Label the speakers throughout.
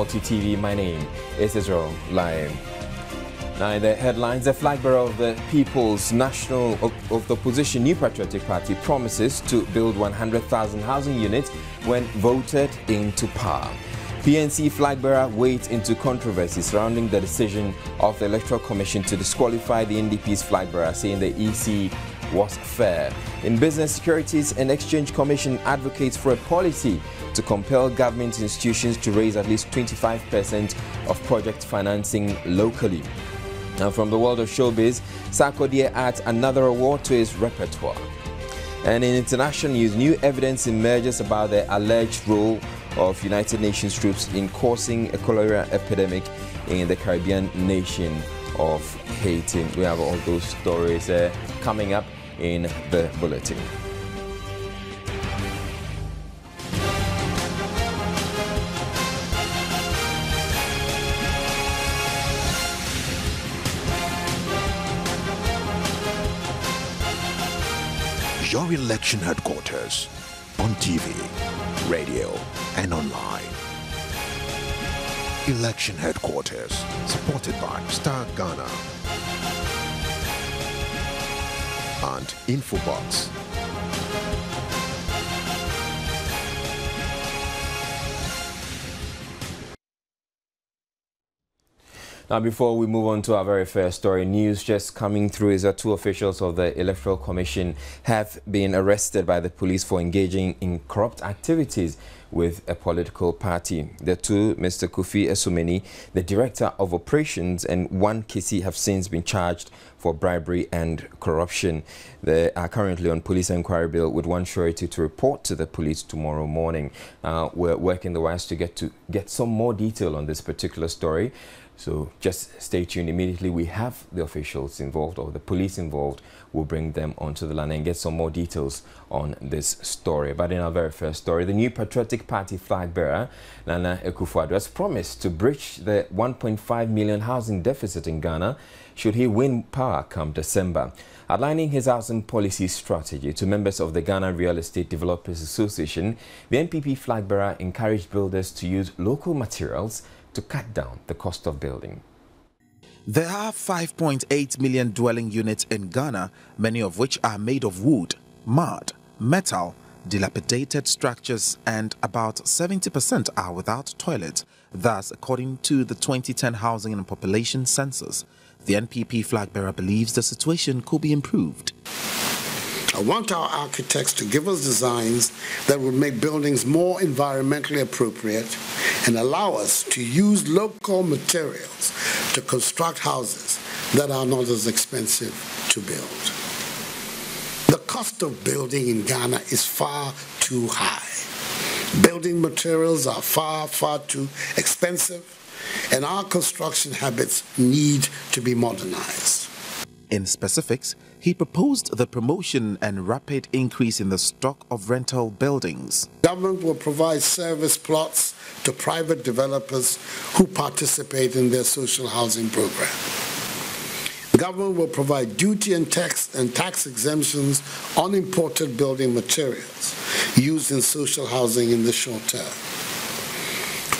Speaker 1: TV, my name is Israel Lion. Now in the headlines, the flag bearer of the People's National of the Opposition New Patriotic Party promises to build 100,000 housing units when voted into power. PNC flag bearer wades into controversy surrounding the decision of the Electoral Commission to disqualify the NDP's flag bearer, saying the EC was fair. In Business, Securities and Exchange Commission advocates for a policy to compel government institutions to raise at least 25% of project financing locally. Now from the world of showbiz, Sarkodie adds another award to his repertoire. And in international news, new evidence emerges about the alleged role of United Nations troops in causing a cholera epidemic in the Caribbean nation of Haiti. We have all those stories coming up in the bulletin.
Speaker 2: Your election headquarters on TV, radio, and online. Election headquarters supported by Star Ghana and Infobox.
Speaker 1: Now, before we move on to our very first story, news just coming through is that two officials of the Electoral Commission have been arrested by the police for engaging in corrupt activities with a political party. The two, Mr. Kofi Esumeni, the Director of Operations, and one Kisi, have since been charged for bribery and corruption. They are currently on police inquiry bail with one surety to report to the police tomorrow morning. We're working the wires to get some more detail on this particular story. So just stay tuned. Immediately we have the officials involved or the police involved. We'll bring them onto the line and get some more details on this story. But in our very first story, the new Patriotic Party flag bearer, Nana Akufo-Addo, has promised to bridge the 1.5 million housing deficit in Ghana should he win power come December. Outlining his housing policy strategy to members of the Ghana Real Estate Developers Association, the NPP flag bearer encouraged builders to use local materials to cut down the cost of building.
Speaker 3: There are 5.8 million dwelling units in Ghana, many of which are made of wood, mud, metal, dilapidated structures, and about 70% are without toilets. Thus, according to the 2010 Housing and Population Census, the NPP flag bearer believes the situation could be improved.
Speaker 4: I want our architects to give us designs that would make buildings more environmentally appropriate and allow us to use local materials to construct houses that are not as expensive to build. The cost of building in Ghana is far too high. Building materials are far, far too expensive, and our construction habits need to be modernized.
Speaker 3: In specifics, he proposed the promotion and rapid increase in the stock of rental buildings.
Speaker 4: Government will provide service plots to private developers who participate in their social housing program. Government will provide duty and tax exemptions on imported building materials used in social housing in the short term.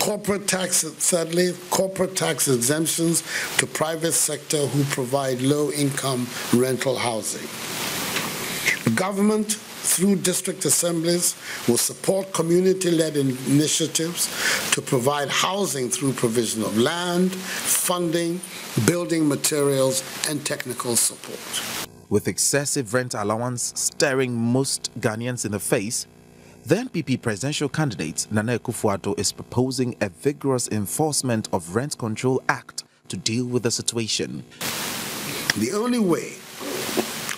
Speaker 4: Corporate tax exemptions to private sector who provide low-income rental housing. The government, through district assemblies, will support community-led initiatives to provide housing through provision of land, funding, building materials, and technical support.
Speaker 3: With excessive rent allowance staring most Ghanaians in the face, the NPP presidential candidate Nana Akufo-Addo is proposing a vigorous enforcement of Rent Control Act to deal with the situation.
Speaker 4: The only way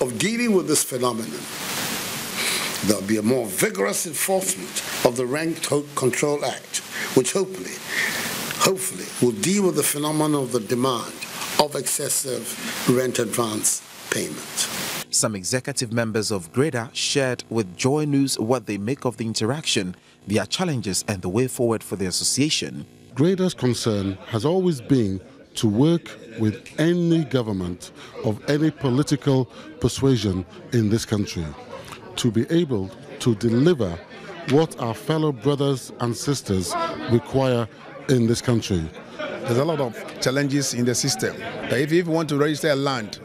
Speaker 4: of dealing with this phenomenon, there will be a more vigorous enforcement of the Rent Control Act, which hopefully will deal with the phenomenon of the demand of excessive rent advance payment.
Speaker 3: Some executive members of GREDA shared with Joy News what they make of the interaction, their challenges, and the way forward for the association.
Speaker 5: GREDA's concern has always been to work with any government of any political persuasion in this country, to be able to deliver what our fellow brothers and sisters require in this country.
Speaker 6: There's a lot of challenges in the system. If you want to register a land,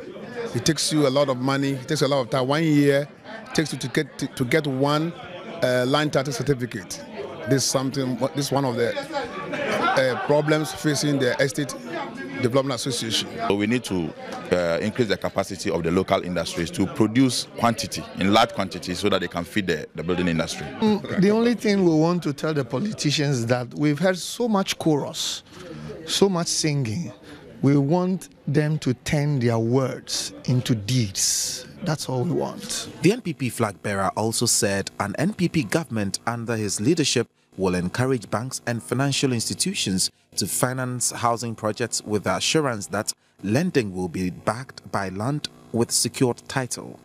Speaker 6: it takes you a lot of money, it takes a lot of time. 1 year it takes you to get one land title certificate. This is one of the problems facing the Estate Development Association.
Speaker 7: So we need to increase the capacity of the local industries to produce quantity, in large quantities, so that they can feed the building industry.
Speaker 8: The only thing we want to tell the politicians is that we've heard so much chorus, so much singing. We want them to turn their words into deeds. That's all we want.
Speaker 3: The NPP flag bearer also said an NPP government under his leadership will encourage banks and financial institutions to finance housing projects with the assurance that lending will be backed by land with secured title.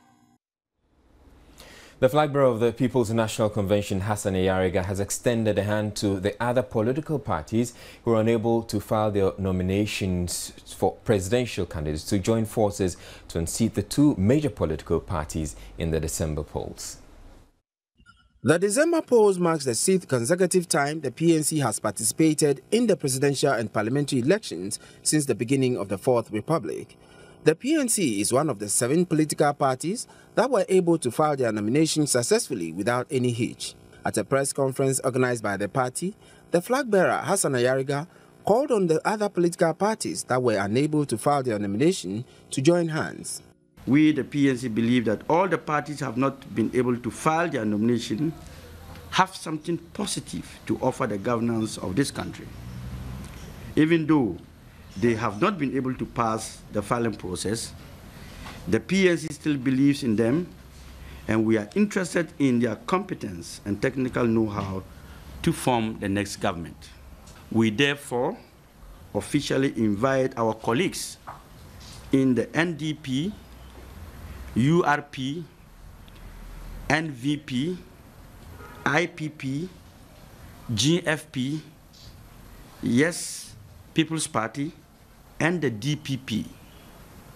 Speaker 1: The flag bearer of the People's National Convention, Hassan Ayariga, has extended a hand to the other political parties who are unable to file their nominations for presidential candidates to join forces to unseat the two major political parties in the December polls.
Speaker 9: The December polls marks the 6th consecutive time the PNC has participated in the presidential and parliamentary elections since the beginning of the Fourth Republic. The PNC is one of the 7 political parties that were able to file their nominations successfully without any hitch. At a press conference organized by the party, the flag bearer Hassan Ayariga called on the other political parties that were unable to file their nomination to join hands.
Speaker 10: We, the PNC, believe that all the parties have not been able to file their nomination have something positive to offer the governance of this country. Even though they have not been able to pass the filing process, the PNC still believes in them, and we are interested in their competence and technical know-how to form the next government. We therefore officially invite our colleagues in the NDP, URP, NVP, IPP, GFP, Yes People's Party, and the DPP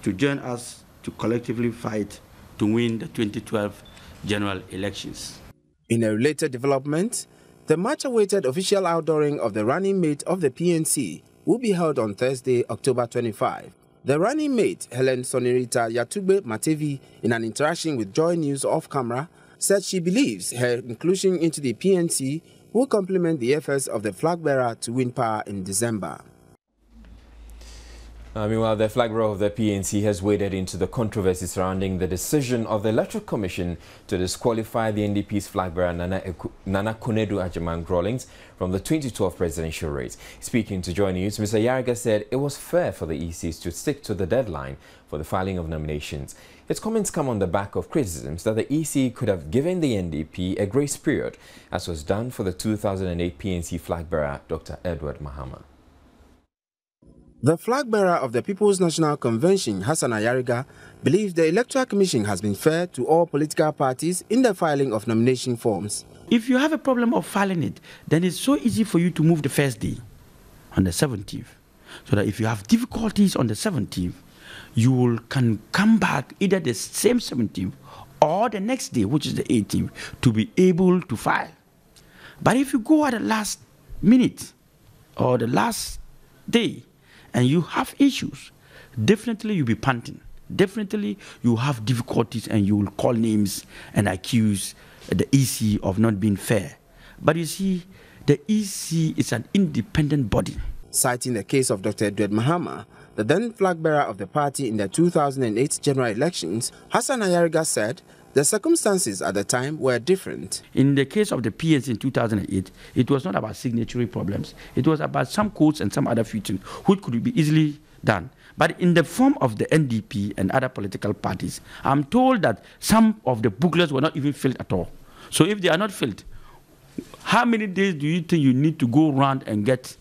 Speaker 10: to join us to collectively fight to win the 2012 general elections.
Speaker 9: In a related development, the much-awaited official outdooring of the running mate of the PNC will be held on Thursday, October 25. The running mate, Helen Sonerita Yatugbe Matevi, in an interaction with Joy News off-camera, said she believes her inclusion into the PNC will complement the efforts of the flag bearer to win power in December.
Speaker 1: Meanwhile, the flag bearer of the PNC has waded into the controversy surrounding the decision of the Electoral Commission to disqualify the NDP's flag bearer Nana Konadu Agyeman-Rawlings from the 2012 presidential race. Speaking to Joy News, Mr. Ayariga said it was fair for the ECs to stick to the deadline for the filing of nominations. His comments come on the back of criticisms that the EC could have given the NDP a grace period, as was done for the 2008 PNC flag bearer Dr. Edward Mahama.
Speaker 9: The flag bearer of the People's National Convention, Hassan Ayariga, believes the Electoral Commission has been fair to all political parties in the filing of nomination forms.
Speaker 10: If you have a problem of filing it, then it's so easy for you to move the first day on the 17th. So that if you have difficulties on the 17th, you can come back either the same 17th or the next day, which is the 18th, to be able to file. But if you go at the last minute or the last day, and you have issues, definitely you'll be panting. Definitely you have difficulties and you will call names and accuse the EC of not being fair. But you see, the EC is an independent body.
Speaker 9: Citing the case of Dr. Edward Mahama, the then flag bearer of the party in the 2008 general elections, Hassan Ayariga said the circumstances at the time were different.
Speaker 10: In the case of the PNC in 2008, it was not about signatory problems. It was about some codes and some other features which could be easily done. But in the form of the NDP and other political parties, I'm told that some of the booklets were not even filled at all. So if they are not filled, how many days do you think you need to go around and get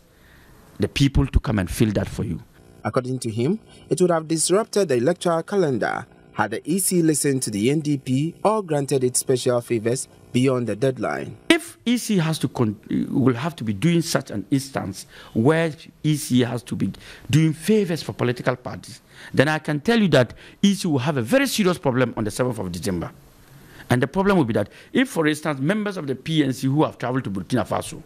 Speaker 10: the people to come and fill that for you?
Speaker 9: According to him, it would have disrupted the electoral calendar had the EC listened to the NDP or granted it special favors beyond the deadline.
Speaker 10: If EC has to will have to be doing such an instance where EC has to be doing favors for political parties, then I can tell you that EC will have a very serious problem on the 7th of December. And the problem will be that if, for instance, members of the PNC who have traveled to Burkina Faso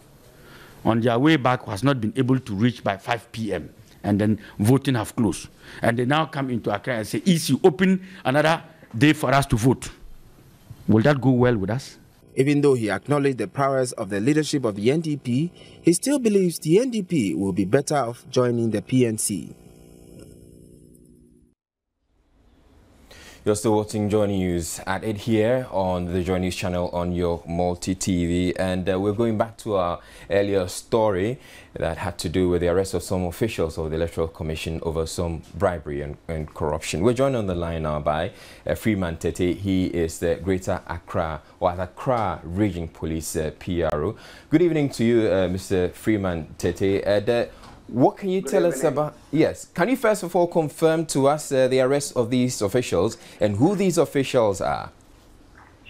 Speaker 10: on their way back has not been able to reach by 5 p.m. and then voting have closed. And they now come into Accra and say, EC, open another day for us to vote. Will that go well with us?
Speaker 9: Even though he acknowledged the prowess of the leadership of the NDP, he still believes the NDP will be better off joining the PNC.
Speaker 1: You're still watching Joy News at 8 here on the Joy News channel on your multi-TV, and we're going back to our earlier story that had to do with the arrest of some officials of the Electoral Commission over some bribery and corruption. We're joined on the line now by Freeman Tete. He is the Greater Accra or Accra Region Police PRO. Good evening to you, Mr. Freeman Tete. What can you tell us about, yes, can you first of all confirm to us the arrest of these officials and who these officials are?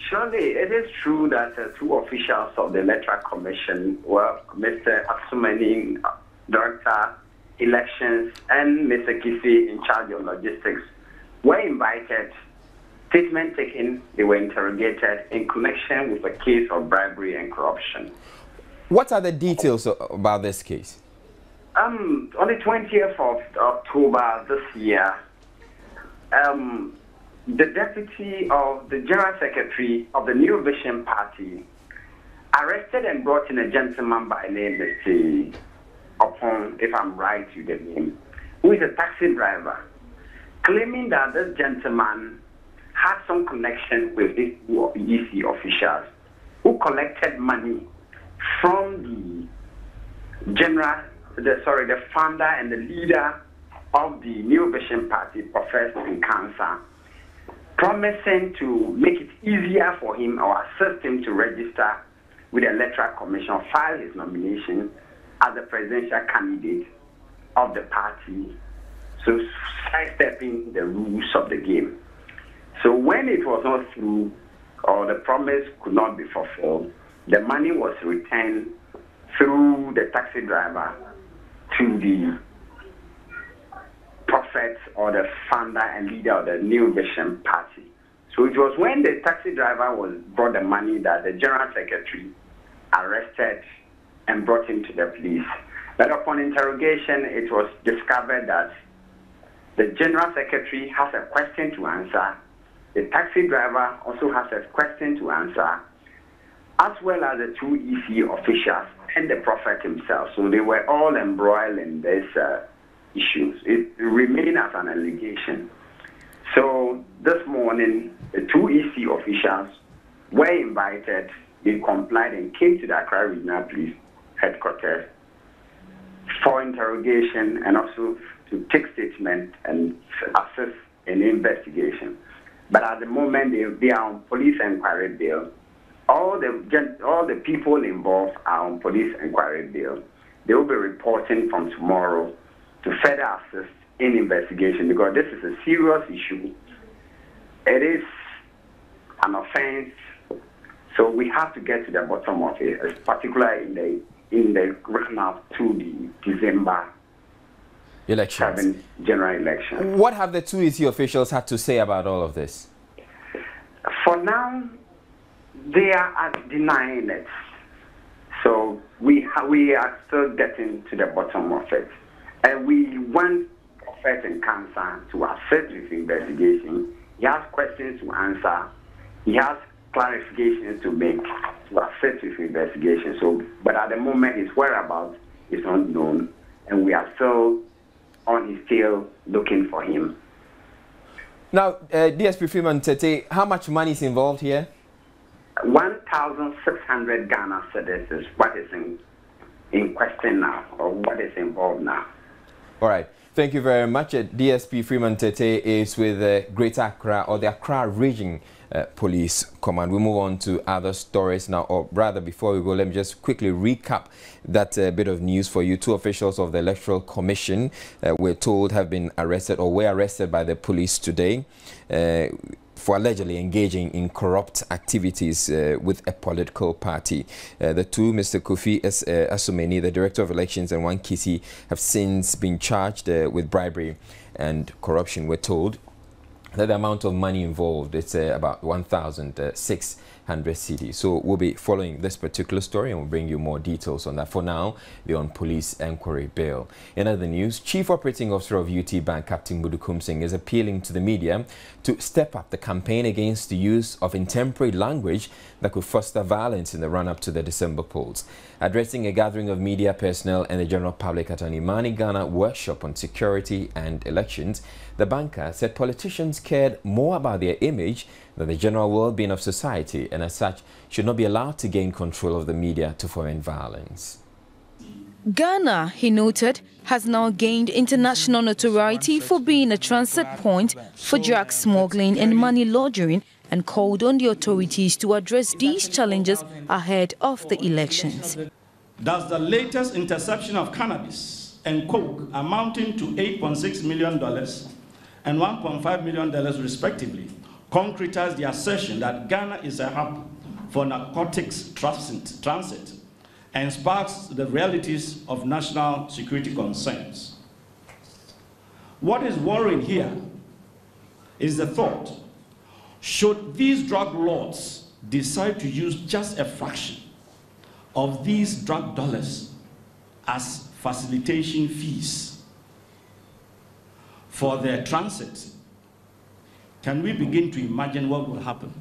Speaker 11: Surely, it is true that two officials of the Electoral Commission were Mr. Asumani, Director Elections, and Mr. Kisi, in charge of logistics, were invited, statement taken, they were interrogated in connection with a case of bribery and corruption. What
Speaker 1: are the details about this case?
Speaker 11: On the 20th of October this year, the deputy of the General Secretary of the New Vision Party arrested and brought in a gentleman by name, Mr. Upon, if I'm right with the name, who is a taxi driver, claiming that this gentleman had some connection with these EC officials who collected money from the founder and the leader of the New Vision Party, Professor in Cancer, promising to make it easier for him or assist him to register with the Electoral Commission, file his nomination as the presidential candidate of the party, so sidestepping the rules of the game. So when it was not through, or the promise could not be fulfilled, the money was returned through the taxi driver to the prophet or the founder and leader of the New Vision Party. So it was when the taxi driver brought the money that the General Secretary arrested and brought him to the police. But upon interrogation, it was discovered that the General Secretary has a question to answer, the taxi driver also has a question to answer, as well as the two EC officials and the prophet himself. So they were all embroiled in these issues. It remained as an allegation. So this morning, the two EC officials were invited, they complied and came to the Accra Regional Police Headquarters for interrogation and also to take statement and assist in the investigation. But at the moment, they are on police inquiry bail. All the people involved are on police inquiry bail. They will be reporting from tomorrow to further assist in investigation because this is a serious issue. It is an offense, so we have to get to the bottom of it, particularly in the run-up to the December
Speaker 1: elections.
Speaker 11: 7th general election.
Speaker 1: What have the two EC officials had to say about all of this?
Speaker 11: For now, they are denying it. So we are still getting to the bottom of it. And we want Prophet in Cancer to assist with the investigation. He has questions to answer. He has clarifications to make to assist with the investigation. So, but at the moment, his whereabouts is not known. And we are still on his tail looking for him.
Speaker 1: Now, DSP Freeman Tete, how much money is involved here?
Speaker 11: 1,600 Ghana cedis is what is in question now, or what is involved now.
Speaker 1: All right. Thank you very much. DSP Freeman Tete is with the Greater Accra or the Accra Region Police Command. We move on to other stories now, or rather before we go, let me just quickly recap that bit of news for you. Two officials of the Electoral Commission we're told have been arrested or were arrested by the police today for allegedly engaging in corrupt activities with a political party. The two, Mr. Kofi Asumeni, the Director of Elections, and one Kisi, have since been charged with bribery and corruption. We're told that the amount of money involved, it's about 1,006 100 cedis. So we'll be following this particular story and we'll bring you more details on that. For now, the on police enquiry bill. In other news, Chief Operating Officer of UT Bank, Captain Mudukum Singh, is appealing to the media to step up the campaign against the use of intemperate language that could foster violence in the run-up to the December polls. Addressing a gathering of media personnel and the general public at an Imani Ghana workshop on security and elections, the banker said politicians cared more about their image than the general well-being of society, and as such should not be allowed to gain control of the media to foment violence.
Speaker 12: Ghana, he noted, has now gained international notoriety for being a transit point for drug smuggling and money laundering, and called on the authorities to address these challenges ahead of the elections.
Speaker 13: Does the latest interception of cannabis and coke amounting to $8.6 million and $1.5 million respectively concretize the assertion that Ghana is a hub for narcotics transit and sparks the realities of national security concerns? What is worrying here is the thought, should these drug lords decide to use just a fraction of these drug dollars as facilitation fees for their transit, can we begin to imagine what will happen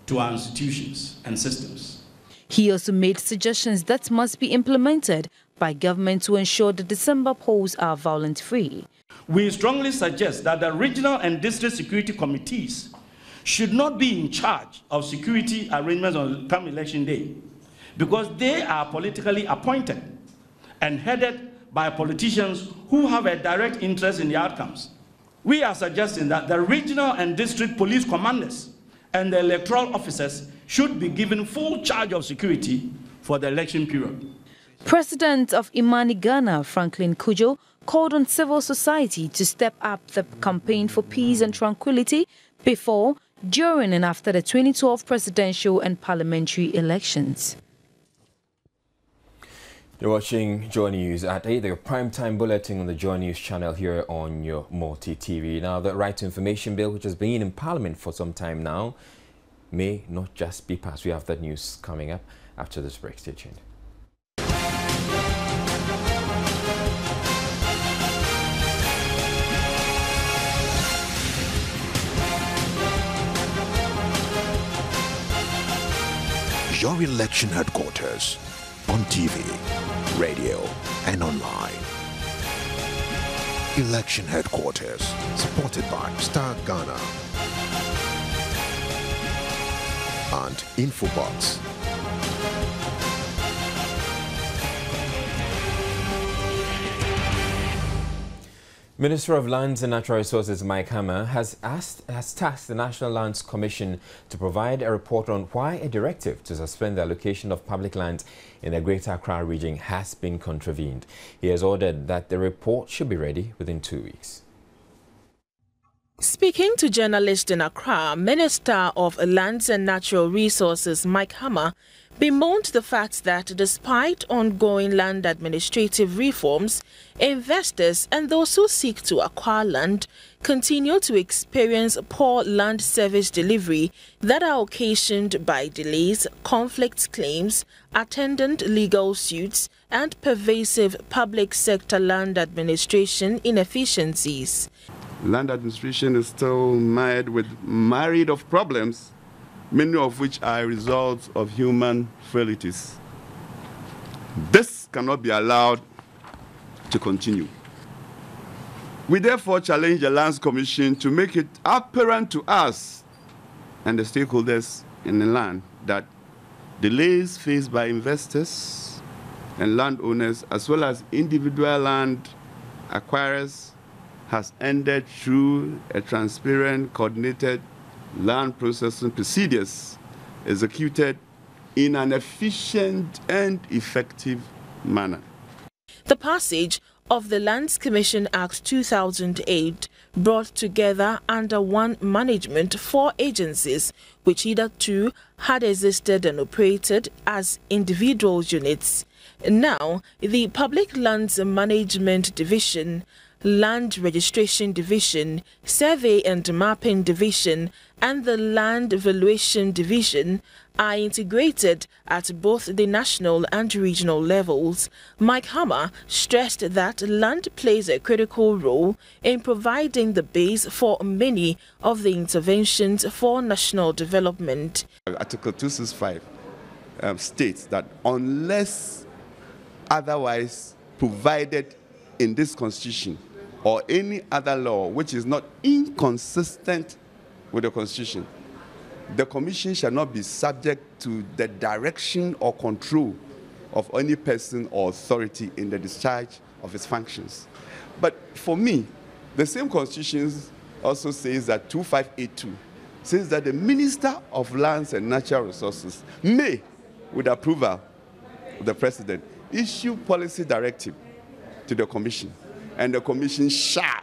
Speaker 13: to our institutions and systems?
Speaker 12: He also made suggestions that must be implemented by government to ensure the December polls are violence-free.
Speaker 13: We strongly suggest that the regional and district security committees should not be in charge of security arrangements on come election day, because they are politically appointed and headed by politicians who have a direct interest in the outcomes. We are suggesting that the regional and district police commanders and the electoral officers should be given full charge of security for the election period.
Speaker 12: President of Imani Ghana, Franklin Kujo, called on civil society to step up the campaign for peace and tranquility before, during and after the 2012 presidential and parliamentary elections.
Speaker 1: You're watching Joy News at 8, your primetime bulletin on the Joy News channel here on your multi-TV. Now, the Right to Information Bill, which has been in Parliament for some time now, may not just be passed. We have that news coming up after this break. Stay tuned.
Speaker 2: Your election headquarters on TV, radio, and online. Election headquarters, supported by Star Ghana and Infobox.
Speaker 1: Minister of Lands and Natural Resources Mike Hammer has tasked the National Lands Commission to provide a report on why a directive to suspend the allocation of public lands in the Greater Accra region has been contravened. He has ordered that the report should be ready within 2 weeks.
Speaker 14: Speaking to journalists in Accra, Minister of Lands and Natural Resources Mike Hammer bemoaned the fact that despite ongoing land administrative reforms, investors and those who seek to acquire land continue to experience poor land service delivery that are occasioned by delays, conflict claims, attendant legal suits, and pervasive public sector land administration inefficiencies.
Speaker 15: Land administration is still mired with myriad of problems, many of which are results of human frailties. This cannot be allowed to continue. We therefore challenge the Lands Commission to make it apparent to us and the stakeholders in the land that delays faced by investors and landowners as well as individual land acquirers has ended through a transparent, coordinated land processing procedures executed in an efficient and effective manner.
Speaker 14: The passage of the Lands Commission Act 2008 brought together under one management 4 agencies, which hitherto had existed and operated as individual units. Now, the Public Lands Management Division, Land Registration Division, Survey and Mapping Division, and the Land Valuation Division are integrated at both the national and regional levels. Mike Hammer stressed that land plays a critical role in providing the base for many of the interventions for national development.
Speaker 15: Article 265 states that unless otherwise provided in this constitution or any other law which is not inconsistent with the constitution, the commission shall not be subject to the direction or control of any person or authority in the discharge of its functions. But for me, the same constitution also says that 2582 says that the Minister of Lands and Natural Resources may, with approval of the President, issue policy directive to the commission, and the commission shall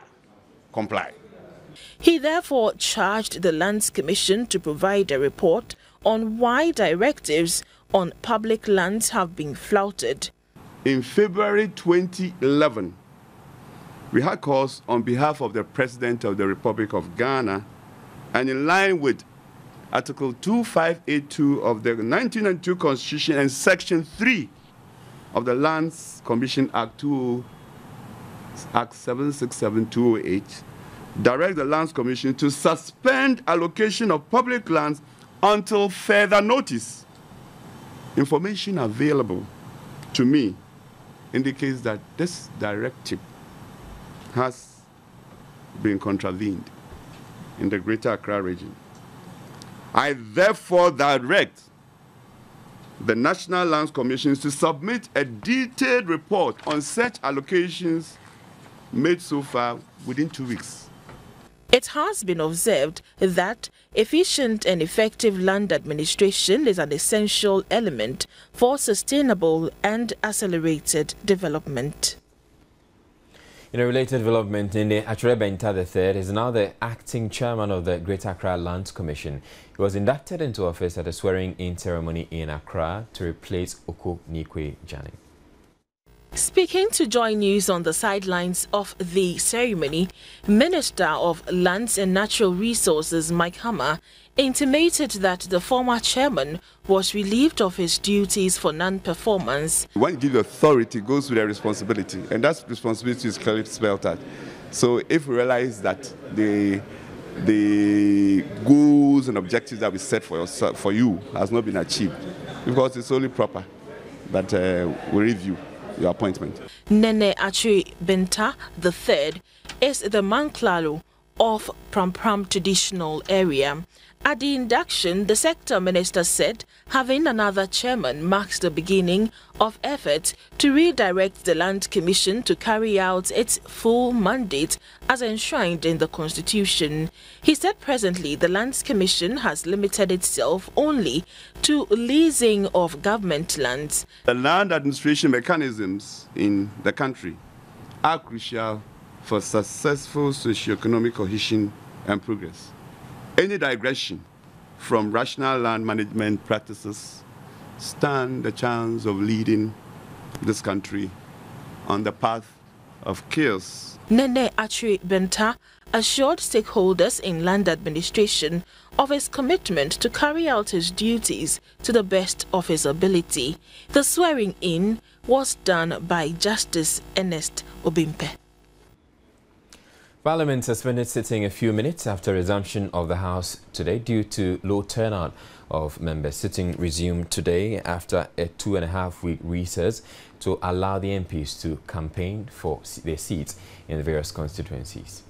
Speaker 15: comply.
Speaker 14: He therefore charged the Lands Commission to provide a report on why directives on public lands have been flouted.
Speaker 15: In February 2011, we had calls on behalf of the President of the Republic of Ghana, and in line with Article 2582 of the 1992 Constitution and Section 3 of the Lands Commission Act 767/2008, direct the Lands Commission to suspend allocation of public lands until further notice. Information available to me indicates that this directive has been contravened in the Greater Accra region. I therefore direct the National Lands Commission to submit a detailed report on such allocations made so far within 2 weeks.
Speaker 14: It has been observed that efficient and effective land administration is an essential element for sustainable and accelerated development.
Speaker 1: In a related development, Achore Benta III is now the acting chairman of the Greater Accra Lands Commission. He was inducted into office at a swearing-in ceremony in Accra to replace Oko Nikwe Jani.
Speaker 14: Speaking to Joy News on the sidelines of the ceremony, Minister of Lands and Natural Resources Mike Hammer intimated that the former chairman was relieved of his duties for non-performance.
Speaker 15: When you give authority, it goes with a responsibility, and that responsibility is clearly spelled out. So if we realize that the goals and objectives that we set for you has not been achieved, because it's only proper that we review your appointment.
Speaker 14: Nene Achore Benta III is the Manklalo of Prampram traditional area. At the induction, the sector minister said having another chairman marks the beginning of efforts to redirect the Land Commission to carry out its full mandate as enshrined in the Constitution. He said presently the Lands Commission has limited itself only to leasing of government lands.
Speaker 15: The land administration mechanisms in the country are crucial for successful socio-economic cohesion and progress. Any digression from rational land management practices stand the chance of leading this country on the path of chaos.
Speaker 14: Nene Achore Benta assured stakeholders in land administration of his commitment to carry out his duties to the best of his ability. The swearing-in was done by Justice Ernest Obimpe.
Speaker 1: Parliament suspended sitting a few minutes after resumption of the House today due to low turnout of members. Sitting resumed today after a 2.5-week recess to allow the MPs to campaign for their seats in the various constituencies.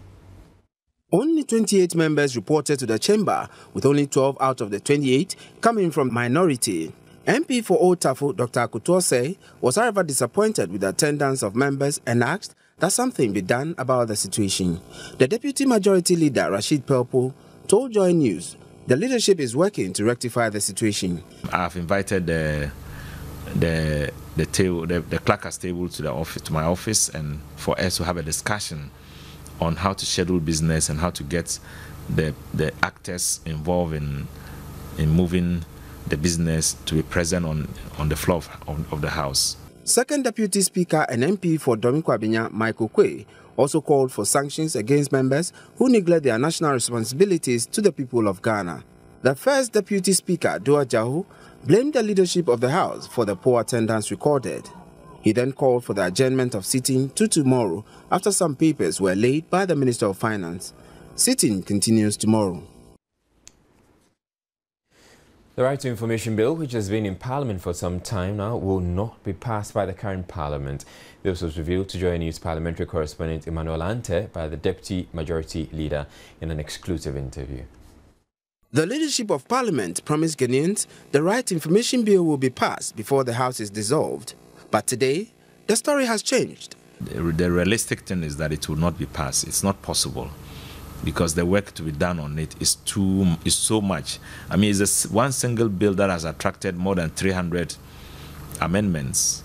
Speaker 9: Only 28 members reported to the chamber, with only 12 out of the 28 coming from minority. MP for Old Tafo, Dr. Akutose, was however disappointed with the attendance of members and asked that something be done about the situation. The Deputy Majority Leader, Rashid Pelpo, told Joy News the leadership is working to rectify the situation.
Speaker 16: I've invited the clerk's table to the office, to my office, and for us to have a discussion on how to schedule business and how to get the actors involved in moving the business to be present on the floor of the House.
Speaker 9: Second Deputy Speaker and MP for Domin-Kwabinya, Michael Quay, also called for sanctions against members who neglect their national responsibilities to the people of Ghana. The First Deputy Speaker, Dua Jahu, blamed the leadership of the House for the poor attendance recorded. He then called for the adjournment of sitting to tomorrow after some papers were laid by the Minister of Finance. Sitting continues tomorrow.
Speaker 1: The Right to Information Bill, which has been in Parliament for some time now, will not be passed by the current Parliament. This was revealed to Joy News parliamentary correspondent Emmanuel Ante by the Deputy Majority Leader in an exclusive interview.
Speaker 9: The leadership of Parliament promised Ghanaians the Right to Information Bill will be passed before the House is dissolved. But today, the story has changed.
Speaker 16: The realistic thing is that it will not be passed. It's not possible, because the work to be done on it is so much. I mean, it's one single bill that has attracted more than 300 amendments,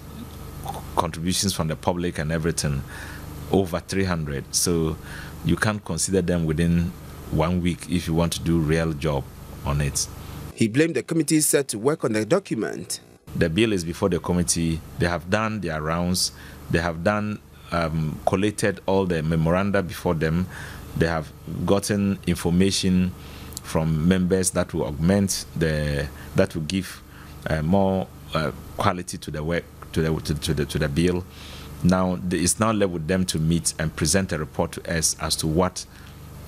Speaker 16: contributions from the public and everything, over 300. So you can't consider them within 1 week if you want to do a real job on it.
Speaker 9: He blamed the committee set to work on the document.
Speaker 16: The bill is before the committee. They have done their rounds. They have collated all the memoranda before them. They have gotten information from members that will augment that will give more quality to the work, to the bill. Now it's now left with them to meet and present a report to us as to what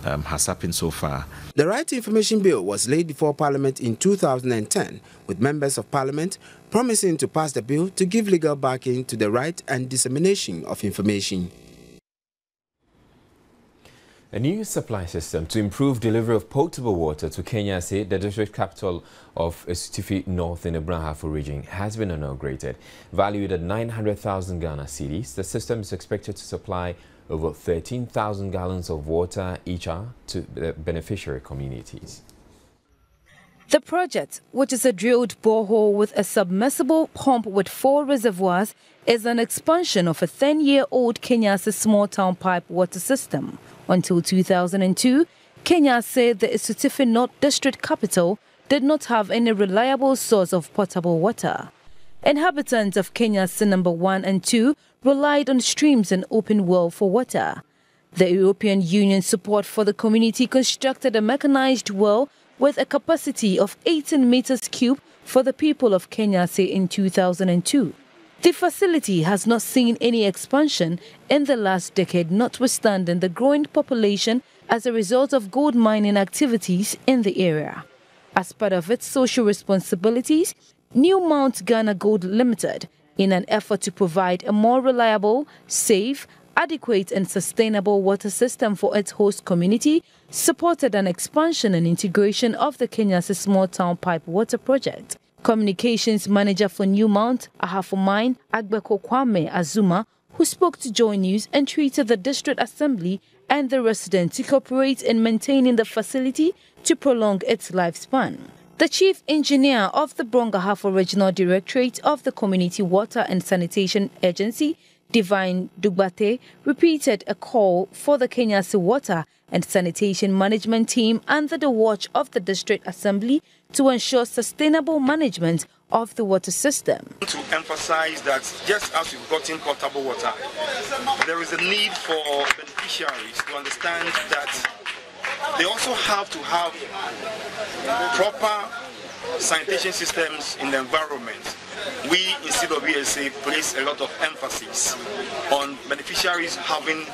Speaker 16: has happened so far.
Speaker 9: The Right to Information Bill was laid before Parliament in 2010, with members of Parliament promising to pass the bill to give legal backing to the right and dissemination of information.
Speaker 1: A new supply system to improve delivery of potable water to Kenyase, the district capital of Esutifi North in the Brahafo region, has been inaugurated. Valued at 900,000 Ghana cedis, the system is expected to supply over 13,000 gallons of water each hour to the beneficiary communities.
Speaker 12: The project, which is a drilled borehole with a submersible pump with 4 reservoirs, is an expansion of a 10-year-old Kenyase small town pipe water system. Until 2002, Kenya said the Esutifi North district capital did not have any reliable source of potable water. Inhabitants of Kenyase number 1 and 2 relied on streams and open well for water. The European Union's support for the community constructed a mechanized well with a capacity of 18 meters cube for the people of Kenyase in 2002. The facility has not seen any expansion in the last decade, notwithstanding the growing population as a result of gold mining activities in the area. As part of its social responsibilities, New Mount Ghana Gold Limited, in an effort to provide a more reliable, safe, adequate and sustainable water system for its host community, supported an expansion and integration of the Kenyase Small Town Pipe Water Project. Communications Manager for New Mount, Ahafo-Mine, Agbeko Kwame Azuma, who spoke to Joy News, entreated the District Assembly and the residents to cooperate in maintaining the facility to prolong its lifespan. The Chief Engineer of the Brongahafo Regional Directorate of the Community Water and Sanitation Agency, Divine Dugbate, repeated a call for the Kenyase Water and Sanitation Management Team under the watch of the District Assembly to ensure sustainable management of the water system.
Speaker 17: To emphasize that just as we've gotten potable water, there is a need for beneficiaries to understand that they also have to have proper sanitation systems in the environment. We in CWSA place a lot of emphasis on beneficiaries having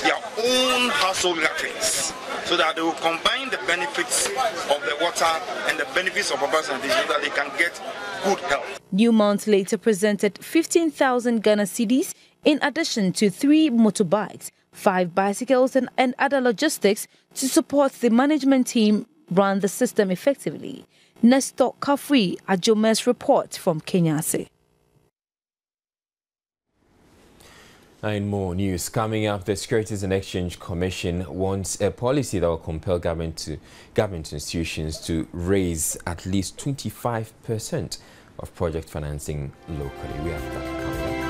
Speaker 17: their own household latrines so that they will combine the benefits of the water and the benefits of proper sanitation so that they can get good health.
Speaker 12: New Mount later presented 15,000 Ghana cedis in addition to 3 motorbikes, 5 bicycles and other logistics to support the management team run the system effectively. Nestor Kafri, Ajome's report from Kenyase.
Speaker 1: In more news coming up, the Securities and Exchange Commission wants a policy that will compel government institutions to raise at least 25% of project financing locally. We have that coming up.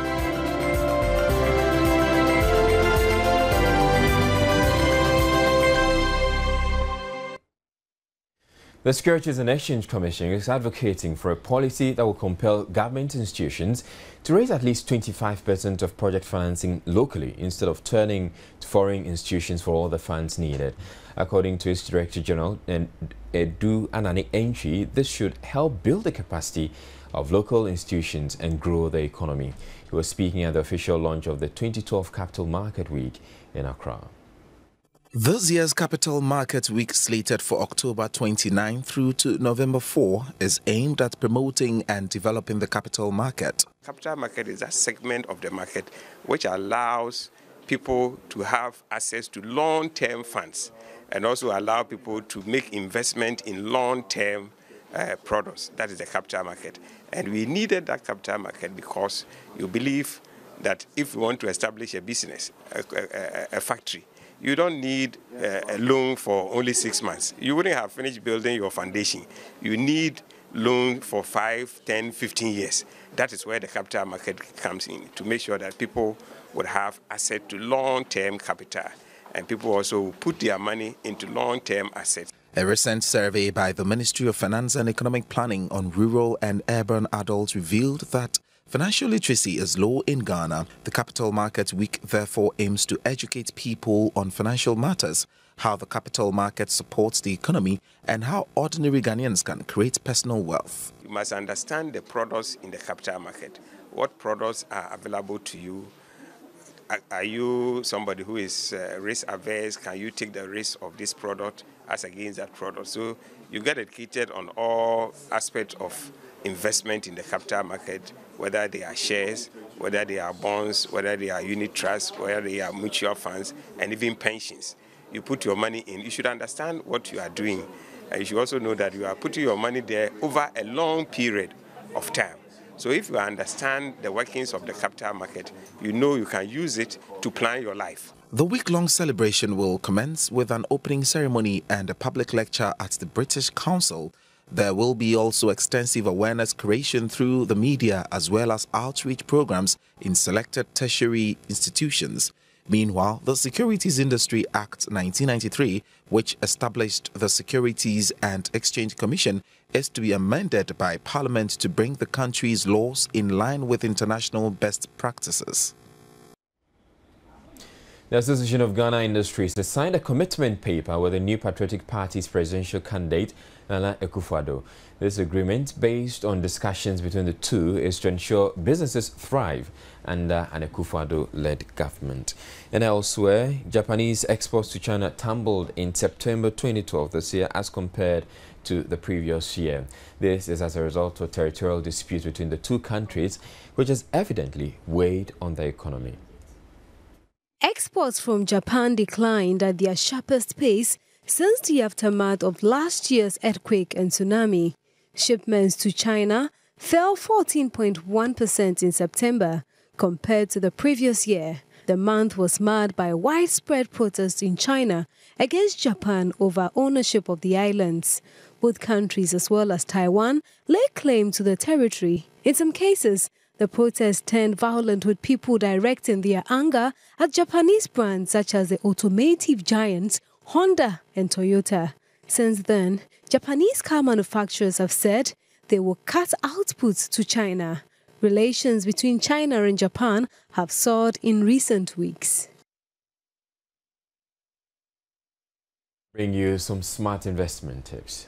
Speaker 1: The Securities and Exchange Commission is advocating for a policy that will compel government institutions to raise at least 25% of project financing locally instead of turning to foreign institutions for all the funds needed. According to its Director General, Edu Anani Enchi, this should help build the capacity of local institutions and grow the economy. He was speaking at the official launch of the 2012 Capital Market Week in Accra.
Speaker 3: This year's Capital Market Week, slated for October 29 through to November 4, is aimed at promoting and developing the capital market.
Speaker 18: Capital market is a segment of the market which allows people to have access to long-term funds and also allow people to make investment in long-term products. That is the capital market. And we needed that capital market because you believe that if you want to establish a business, a factory, you don't need a loan for only 6 months. You wouldn't have finished building your foundation. You need loan for 5, 10, 15 years. That is where the capital market comes in, to make sure that people would have access to long-term capital. And people also put their money into long-term assets.
Speaker 3: A recent survey by the Ministry of Finance and Economic Planning on rural and urban adults revealed that financial literacy is low in Ghana. The Capital Market Week therefore aims to educate people on financial matters, how the capital market supports the economy, and how ordinary Ghanaians can create personal wealth.
Speaker 18: You must understand the products in the capital market. What products are available to you? Are you somebody who is risk averse? Can you take the risk of this product as against that product? So you get educated on all aspects of investment in the capital market, whether they are shares, whether they are bonds, whether they are unit trusts, whether they are mutual funds, and even pensions. You put your money in, you should understand what you are doing. And you should also know that you are putting your money there over a long period of time. So if you understand the workings of the capital market, you know you can use it to plan your life.
Speaker 3: The week-long celebration will commence with an opening ceremony and a public lecture at the British Council. There will be also extensive awareness creation through the media as well as outreach programs in selected tertiary institutions. Meanwhile, the Securities Industry Act 1993, which established the Securities and Exchange Commission, is to be amended by Parliament to bring the country's laws in line with international best practices.
Speaker 1: The Association of Ghana Industries has signed a commitment paper with the New Patriotic Party's presidential candidate, Nana Akufo-Addo. This agreement, based on discussions between the two, is to ensure businesses thrive under an Akufo-Addo-led government. And elsewhere, Japanese exports to China tumbled in September 2012 this year as compared to the previous year. This is as a result of territorial disputes between the two countries, which has evidently weighed on the economy.
Speaker 19: Exports from Japan declined at their sharpest pace since the aftermath of last year's earthquake and tsunami. Shipments to China fell 14.1% in September compared to the previous year. The month was marred by widespread protests in China against Japan over ownership of the islands. Both countries, as well as Taiwan, lay claim to the territory. In some cases, the protests turned violent, with people directing their anger at Japanese brands such as the automotive giants Honda and Toyota. Since then, Japanese car manufacturers have said they will cut outputs to China. Relations between China and Japan have soared in recent weeks.
Speaker 1: Bring you some smart investment tips.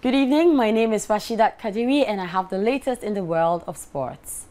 Speaker 20: Good evening, my name is Rashidat Kadiri and I have the latest in the world of sports.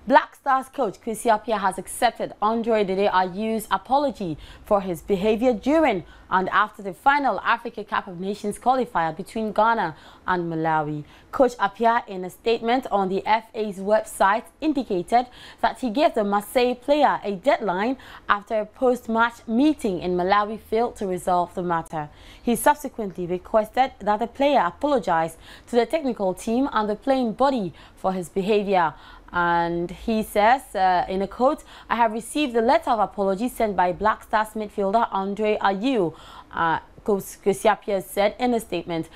Speaker 20: Black Stars coach Kwesi Appiah has accepted Andre Dede Ayew's apology for his behavior during and after the final Africa Cup of Nations qualifier between Ghana and Malawi. Coach Appiah, in a statement on the FA's website, indicated that he gave the Marseille player a deadline after a post-match meeting in Malawi failed to resolve the matter. He subsequently requested that the player apologize to the technical team and the playing body for his behavior. And he says, in a quote, "I have received a letter of apology sent by Black Stars midfielder Andre Ayew," Kwesi Appiah said in a statement.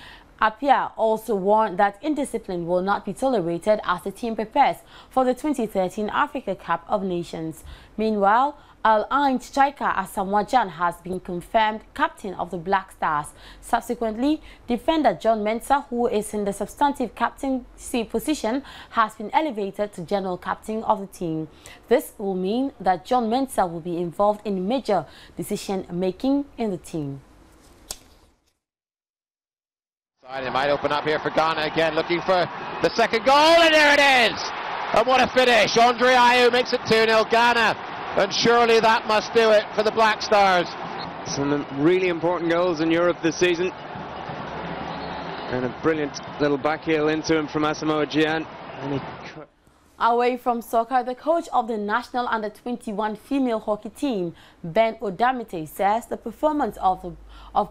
Speaker 20: Appiah also warned that indiscipline will not be tolerated as the team prepares for the 2013 Africa Cup of Nations. Meanwhile, Al-Ain striker Asamoah Gyan has been confirmed captain of the Black Stars. Subsequently, defender John Mensah, who is in the substantive captaincy position, has been elevated to general captain of the team. This will mean that John Mensah will be involved in major decision-making in the team.
Speaker 21: It might open up here for Ghana again, looking for the second goal, and there it is! And what a finish! Andre Ayew makes it 2-0 Ghana. And surely that must do it for the Black Stars.
Speaker 22: Some really important goals in Europe this season. And a brilliant little back heel into him from Asamoah Gyan.
Speaker 20: Away from soccer, the coach of the national under-21 female hockey team, Ben Odamite, says the performance of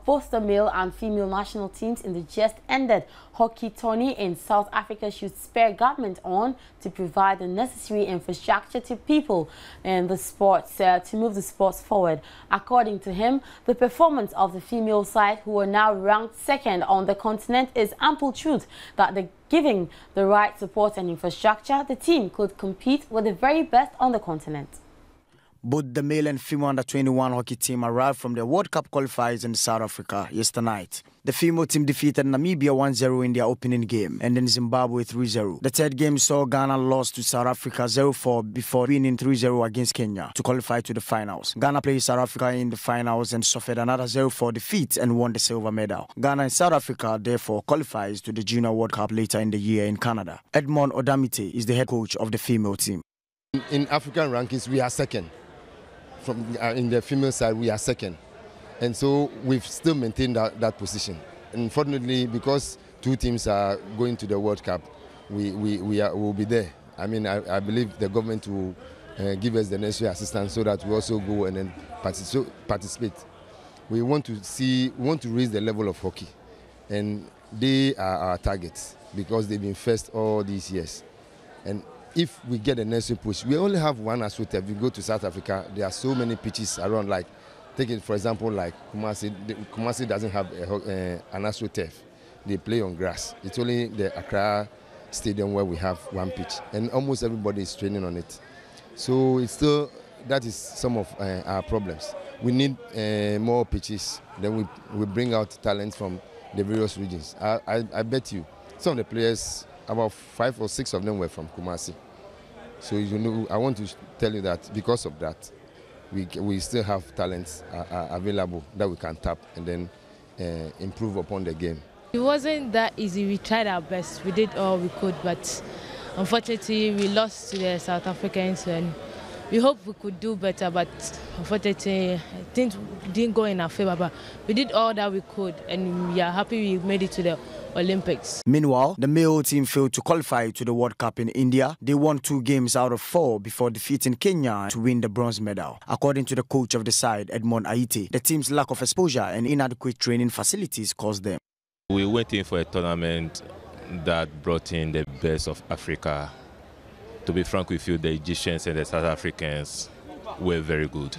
Speaker 20: both the male and female national teams in the just-ended hockey tourney in South Africa should spur government on to provide the necessary infrastructure to people in the sports to move the sports forward. According to him, the performance of the female side, who are now ranked second on the continent, is ample truth that giving the right support and infrastructure, the team could compete with the very best on the continent.
Speaker 23: Both the male and female under-21 hockey team arrived from the World Cup qualifiers in South Africa yesterday night. The female team defeated Namibia 1-0 in their opening game and then Zimbabwe 3-0. The third game saw Ghana lost to South Africa 0-4 before winning 3-0 against Kenya to qualify to the finals. Ghana played South Africa in the finals and suffered another 0-4 defeat and won the silver medal. Ghana and South Africa therefore qualifies to the Junior World Cup later in the year in Canada. Edmond Odamite is the head coach of the female team.
Speaker 24: In African rankings, we are second. In the female side, we are second. And so we've still maintained that position. Unfortunately, because two teams are going to the World Cup, we'll be there. I mean, I believe the government will give us the necessary assistance so that we also go and then participate. We want to raise the level of hockey. And they are our targets because they've been first all these years. And if we get a necessary push, we only have one asphalt. If you go to South Africa, there are so many pitches around. Like, take it for example, like Kumasi. Kumasi doesn't have an asphalt turf. They play on grass. It's only the Accra Stadium where we have one pitch, and almost everybody is training on it. So it's still, that is some of our problems. We need more pitches. Then we bring out talent from the various regions. I bet you some of the players, about 5 or 6 of them were from Kumasi. So I want to tell you that because of that, we still have talents available that we can tap and then improve upon the game.
Speaker 25: It wasn't that easy. We tried our best. We did all we could, but unfortunately we lost to the South Africans, and we hope we could do better, but unfortunately things didn't go in our favor. But we did all that we could, and we are happy we made it to the Olympics.
Speaker 23: Meanwhile, the male team failed to qualify to the World Cup in India. They won 2 games out of 4 before defeating Kenya to win the bronze medal. According to the coach of the side, Edmond Aite, the team's lack of exposure and inadequate training facilities caused them.
Speaker 26: We went in for a tournament that brought in the best of Africa. To be frank with you, the Egyptians and the South Africans were very good.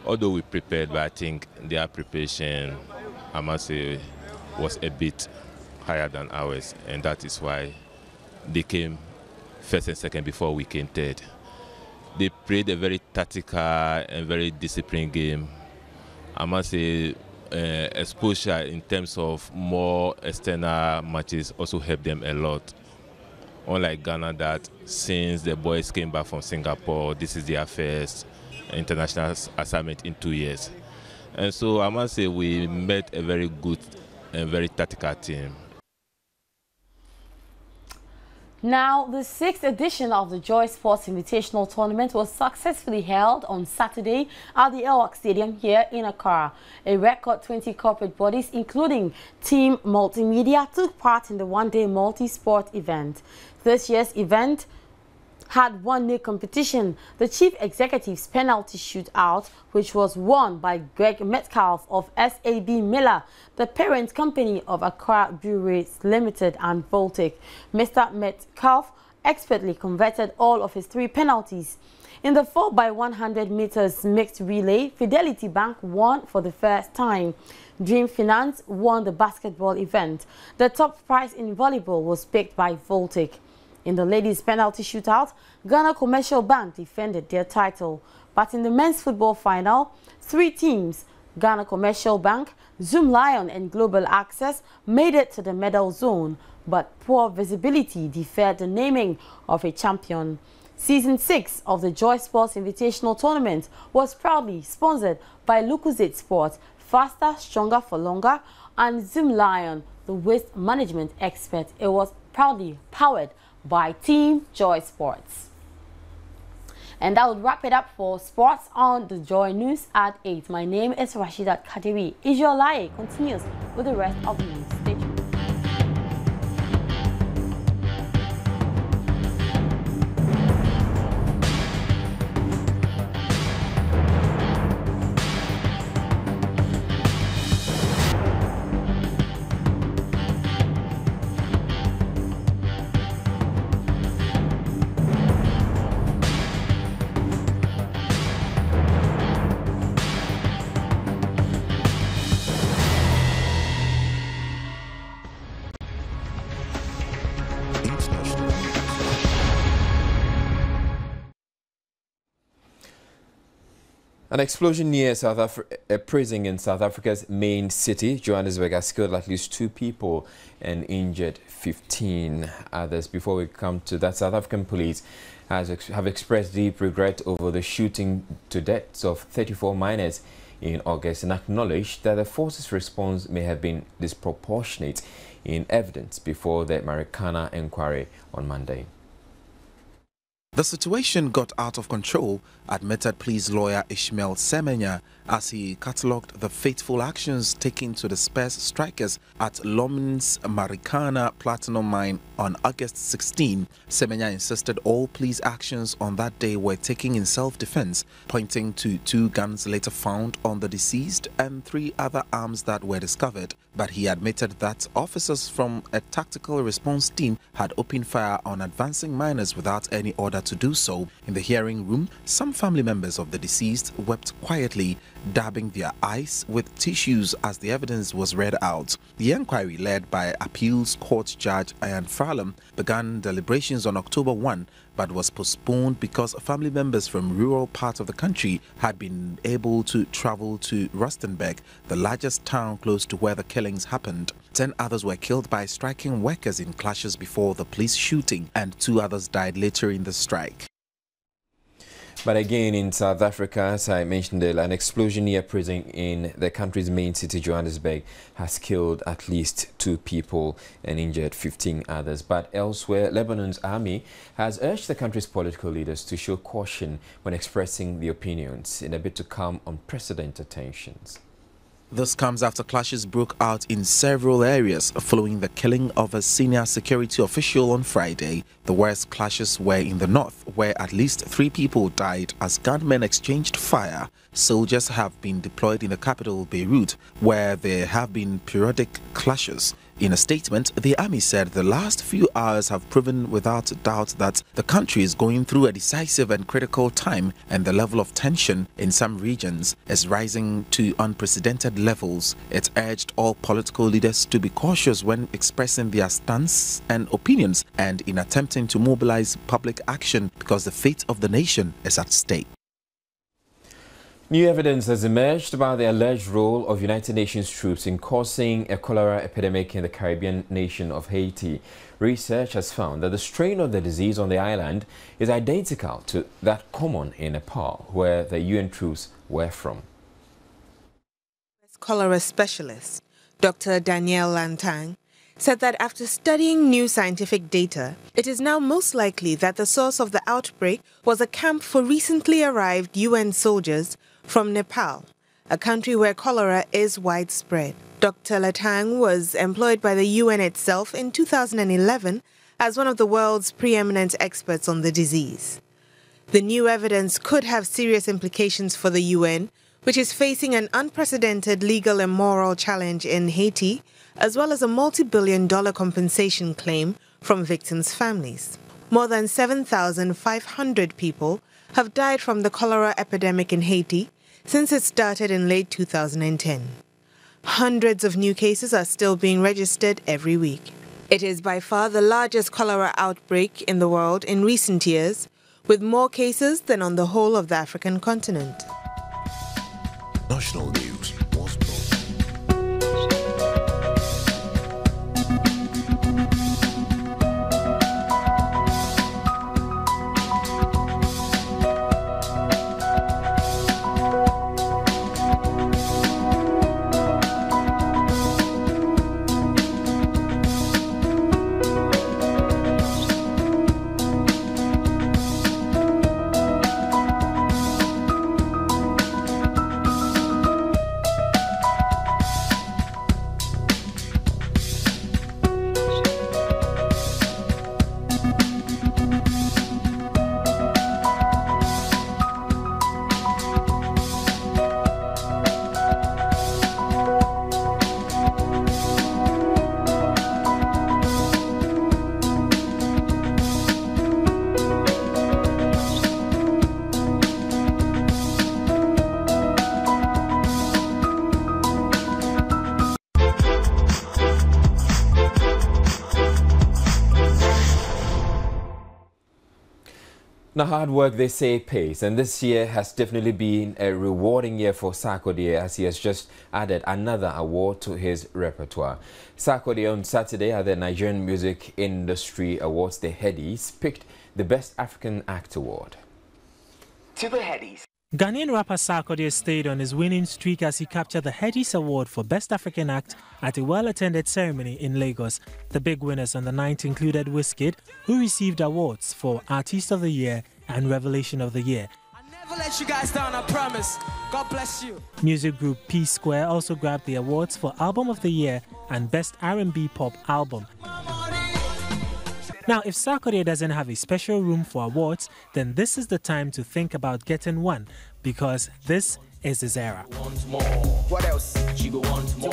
Speaker 26: Although we prepared, but I think their preparation, I must say, was a bit higher than ours, and that is why they came first and second before we came third. They played a very tactical and very disciplined game. I must say exposure in terms of more external matches also helped them a lot. Unlike Ghana, that since the boys came back from Singapore, this is their first international assignment in 2 years. And so I must say we met a very good and very tactical team.
Speaker 20: Now, the 6th edition of the Joy Sports Invitational Tournament was successfully held on Saturday at the Elwak Stadium here in Accra. A record 20 corporate bodies, including Team Multimedia, took part in the one-day multi-sport event. This year's event had one new competition, the Chief Executive's penalty shootout, which was won by Greg Metcalf of SAB Miller, the parent company of Accra Breweries Limited and Voltic. Mr. Metcalf expertly converted all of his 3 penalties. In the 4x100 meters mixed relay, Fidelity Bank won for the first time. Dream Finance won the basketball event. The top prize in volleyball was picked by Voltic. In the ladies' penalty shootout, Ghana Commercial Bank defended their title. But in the men's football final, 3 teams, Ghana Commercial Bank, Zoom Lion and Global Access, made it to the medal zone, but poor visibility deferred the naming of a champion. Season 6 of the Joy Sports Invitational Tournament was proudly sponsored by Lucozade Sport, Faster, Stronger for Longer, and Zoom Lion, the waste management expert. It was proudly powered by Team Joy Sports. And that would wrap it up for sports on the Joy News at 8. My name is Rashidat Kadiri. Israel Lai continues with the rest of the news. Stay tuned.
Speaker 1: An explosion near a prison in South Africa's main city, Johannesburg, has killed at least 2 people and injured 15 others. Before we come to that, South African police have expressed deep regret over the shooting to deaths of 34 minors in August and acknowledged that the force's response may have been disproportionate in evidence before the Marikana inquiry on Monday.
Speaker 3: The situation got out of control, admitted police lawyer Ishmael Semenya, as he catalogued the fateful actions taken to disperse strikers at Lomin's Marikana platinum mine on August 16. Semenya insisted all police actions on that day were taken in self-defense, pointing to 2 guns later found on the deceased and 3 other arms that were discovered. But he admitted that officers from a tactical response team had opened fire on advancing miners without any order to do so. In the hearing room, some family members of the deceased wept quietly, dabbing their eyes with tissues as the evidence was read out. The inquiry, led by Appeals Court Judge Ian Farlam, began deliberations on October 1, but was postponed because family members from rural parts of the country had been able to travel to Rustenburg, the largest town close to where the killings happened. 10 others were killed by striking workers in clashes before the police shooting, and 2 others died later in the strike.
Speaker 1: But again, in South Africa, as I mentioned earlier, an explosion near a prison in the country's main city, Johannesburg, has killed at least 2 people and injured 15 others. But elsewhere, Lebanon's army has urged the country's political leaders to show caution when expressing their opinions in a bid to calm unprecedented tensions.
Speaker 3: This comes after clashes broke out in several areas following the killing of a senior security official on Friday. The worst clashes were in the north, where at least 3 people died as gunmen exchanged fire. Soldiers have been deployed in the capital, Beirut, where there have been periodic clashes. In a statement, the army said the last few hours have proven without doubt that the country is going through a decisive and critical time, and the level of tension in some regions is rising to unprecedented levels. It urged all political leaders to be cautious when expressing their stance and opinions and in attempting to mobilize public action because the fate of the nation is at stake.
Speaker 1: New evidence has emerged about the alleged role of United Nations troops in causing a cholera epidemic in the Caribbean nation of Haiti. Research has found that the strain of the disease on the island is identical to that common in Nepal, where the UN troops were from.
Speaker 4: Cholera specialist Dr. Danielle Lantang said that after studying new scientific data, it is now most likely that the source of the outbreak was a camp for recently arrived UN soldiers from Nepal, a country where cholera is widespread. Dr. Latang was employed by the UN itself in 2011 as one of the world's preeminent experts on the disease. The new evidence could have serious implications for the UN, which is facing an unprecedented legal and moral challenge in Haiti, as well as a multi-billion-dollar compensation claim from victims' families. More than 7,500 people have died from the cholera epidemic in Haiti since it started in late 2010. Hundreds of new cases are still being registered every week. It is by far the largest cholera outbreak in the world in recent years, with more cases than on the whole of the African continent.
Speaker 2: National News.
Speaker 1: Now, hard work, they say, pays, and this year has definitely been a rewarding year for Sarkodie, as he has just added another award to his repertoire. Sarkodie on Saturday at the Nigerian Music Industry Awards, the Headies, picked the Best African Act Award.
Speaker 5: To the Headies.
Speaker 6: Ghanaian rapper Sarkodie stayed on his winning streak as he captured the Headies Award for Best African Act at a well-attended ceremony in Lagos. The big winners on the night included Wizkid, who received awards for Artist of the Year and Revelation of the Year.
Speaker 5: I'll never let you guys down, I promise. God bless you.
Speaker 6: Music group P Square also grabbed the awards for Album of the Year and Best R&B Pop Album. Now, if Sarkodie doesn't have a special room for awards, then this is the time to think about getting one, because this is his era.
Speaker 5: What else? She go want more.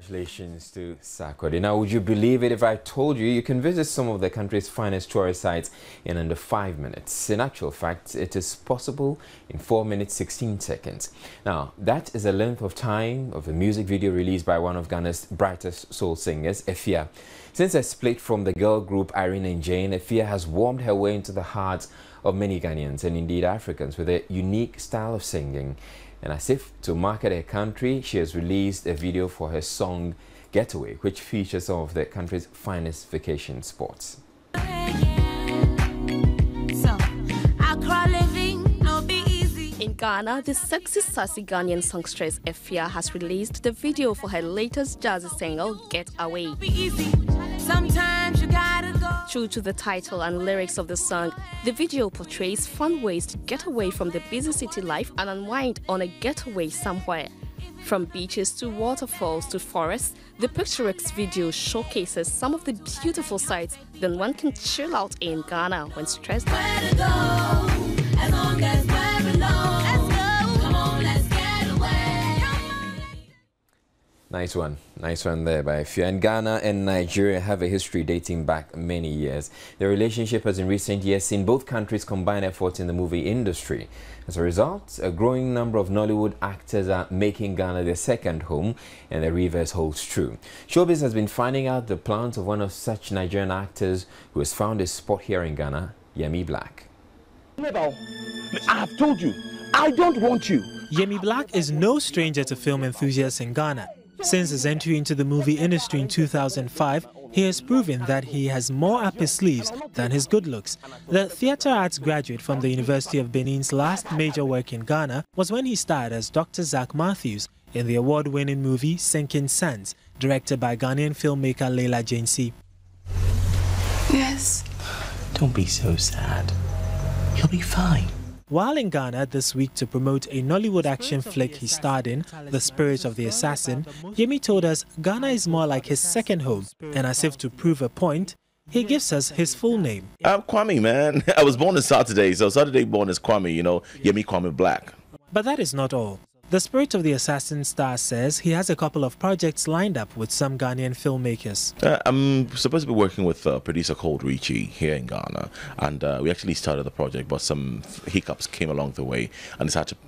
Speaker 1: Congratulations to Sarkodie. Now, would you believe it if I told you you can visit some of the country's finest tourist sites in under 5 minutes? In actual fact, it is possible in 4 minutes 16 seconds. Now, that is the length of time of a music video released by one of Ghana's brightest soul singers, Efia. Since a split from the girl group Irene and Jane, Efia has warmed her way into the hearts of many Ghanaians and indeed Africans with a unique style of singing. And as if to market her country, she has released a video for her song Getaway, which features some of the country's finest vacation spots.
Speaker 7: In Ghana, the sexy, sassy Ghanaian songstress Efia has released the video for her latest jazzy single, Getaway.
Speaker 5: Sometimes you gotta go.
Speaker 7: True to the title and lyrics of the song, the video portrays fun ways to get away from the busy city life and unwind on a getaway somewhere. From beaches to waterfalls to forests, the picturesque video showcases some of the beautiful sights that one can chill out in Ghana when stressed.
Speaker 5: Where to go, as long as we're alone. Let's go. Come on, let's get away.
Speaker 1: Nice one there by Efia. And Ghana and Nigeria have a history dating back many years. Their relationship has in recent years seen both countries combine efforts in the movie industry. As a result, a growing number of Nollywood actors are making Ghana their second home, and the reverse holds true. Showbiz has been finding out the plans of one of such Nigerian actors who has found a spot here in Ghana, Yemi Black.
Speaker 8: I have told you, I don't want you.
Speaker 6: Yemi Black is no stranger to film enthusiasts in Ghana. Since his entry into the movie industry in 2005, he has proven that he has more up his sleeves than his good looks. The theatre arts graduate from the University of Benin's last major work in Ghana was when he starred as Dr. Zach Matthews in the award-winning movie Sinking Sands, directed by Ghanaian filmmaker Leila Jansi.
Speaker 10: Yes. Don't be so sad. You'll be fine.
Speaker 6: While in Ghana this week to promote a Nollywood action flick he starred in, The Spirit of the Assassin, Yemi told us Ghana is more like his second home, and as if to prove a point, he gives us his full name.
Speaker 11: I'm Kwame, man. I was born on Saturday, so Saturday born is Kwame, you know, Yemi Kwame Black.
Speaker 6: But that is not all. The Spirit of the Assassin star says he has a couple of projects lined up with some Ghanaian filmmakers.
Speaker 11: I'm supposed to be working with a producer called Richie here in Ghana, and we actually started the project, but some hiccups came along the way and decided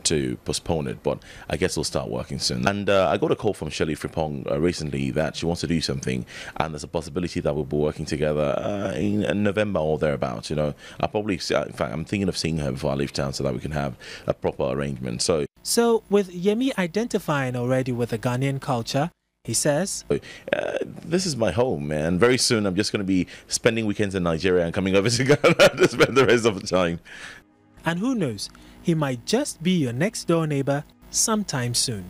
Speaker 11: to postpone it, but I guess we'll start working soon. And I got a call from Shirley Frimpong recently that she wants to do something, and there's a possibility that we'll be working together in November or thereabouts, you know. I'll probably, in fact, I'm thinking of seeing her before I leave town so that we can have a proper arrangement.
Speaker 6: So, with Yemi identifying already with the Ghanaian culture, he says,
Speaker 11: this is my home, man. Very soon I'm just going to be spending weekends in Nigeria and coming over to Ghana to spend the rest of the time.
Speaker 6: And who knows, he might just be your next door neighbor sometime soon.